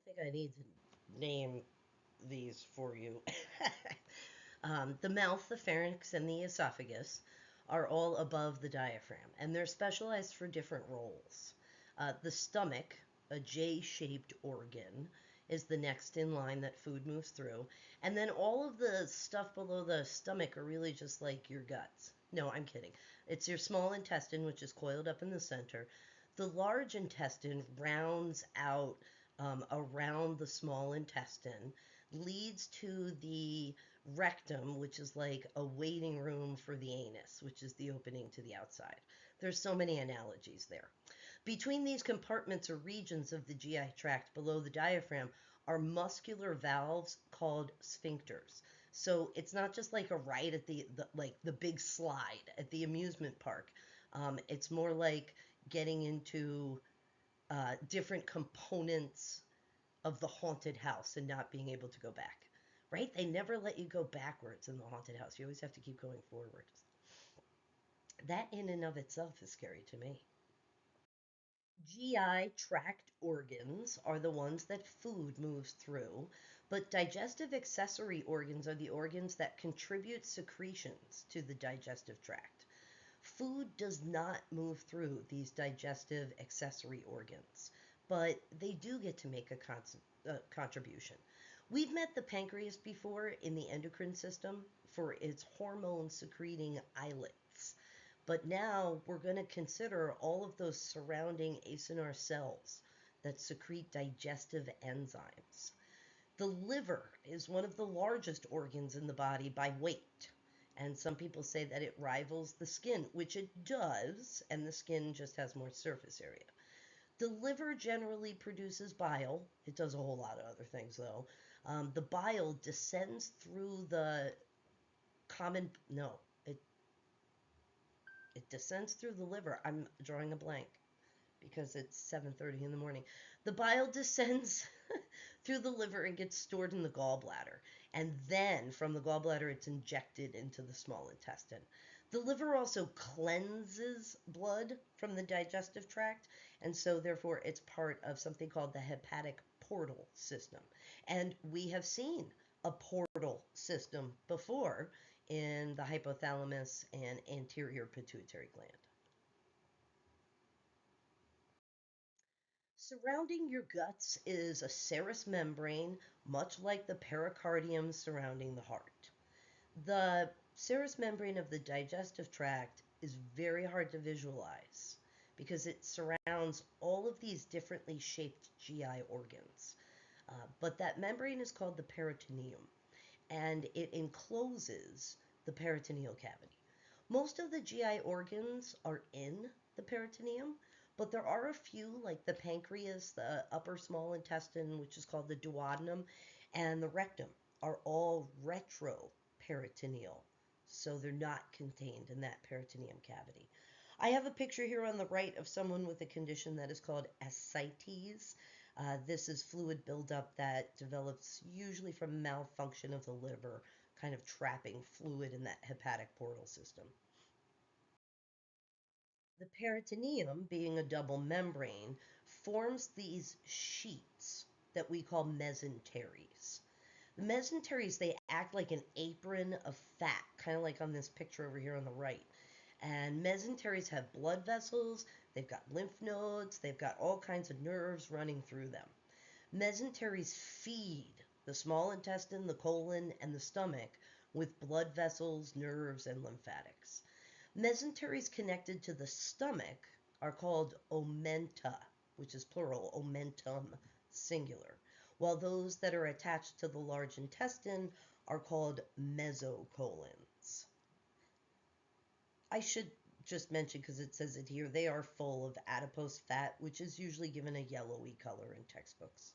think I need to name these for you. The mouth, the pharynx, and the esophagus are all above the diaphragm, and they're specialized for different roles. The stomach, a J shaped organ, is the next in line that food moves through. And then all of the stuff below the stomach are really just like your guts. No, I'm kidding. It's your small intestine, which is coiled up in the center. The large intestine rounds out around the small intestine, leads to the rectum, which is like a waiting room for the anus, which is the opening to the outside. There's so many analogies there. Between these compartments or regions of the GI tract below the diaphragm are muscular valves called sphincters. So it's not just like a ride at the like the big slide at the amusement park. It's more like getting into different components of the haunted house and not being able to go back. Right? They never let you go backwards in the haunted house. You always have to keep going forward. That in and of itself is scary to me. GI tract organs are the ones that food moves through, but digestive accessory organs are the organs that contribute secretions to the digestive tract. Food does not move through these digestive accessory organs, but they do get to make a contribution. We've met the pancreas before in the endocrine system for its hormone secreting islets. But now we're going to consider all of those surrounding acinar cells that secrete digestive enzymes. The liver is one of the largest organs in the body by weight. And some people say that it rivals the skin, which it does, and the skin just has more surface area. The liver generally produces bile. It does a whole lot of other things, though. The bile descends through the common, no, it descends through the liver. I'm drawing a blank because it's 7:30 in the morning. The bile descends through the liver and gets stored in the gallbladder. And then from the gallbladder, it's injected into the small intestine. The liver also cleanses blood from the digestive tract, and so therefore it's part of something called the hepatic portal system. And we have seen a portal system before in the hypothalamus and anterior pituitary gland. Surrounding your guts is a serous membrane, much like the pericardium surrounding the heart. The serous membrane of the digestive tract is very hard to visualize because it surrounds all of these differently shaped GI organs. But that membrane is called the peritoneum, and it encloses the peritoneal cavity. Most of the GI organs are in the peritoneum, but there are a few, like the pancreas, the upper small intestine, which is called the duodenum, and the rectum, are all retroperitoneal. So they're not contained in that peritoneum cavity. I have a picture here on the right of someone with a condition that is called ascites. This is fluid buildup that develops usually from malfunction of the liver, kind of trapping fluid in that hepatic portal system. The peritoneum, being a double membrane, forms these sheets that we call mesenteries. The mesenteries, they act like an apron of fat, kind of like on this picture over here on the right. And mesenteries have blood vessels, they've got lymph nodes, they've got all kinds of nerves running through them. Mesenteries feed the small intestine, the colon, and the stomach with blood vessels, nerves, and lymphatics. Mesenteries connected to the stomach are called omenta, which is plural, omentum singular, while those that are attached to the large intestine are called mesocolons. I should just mention, because it says it here, they are full of adipose fat, which is usually given a yellowy color in textbooks.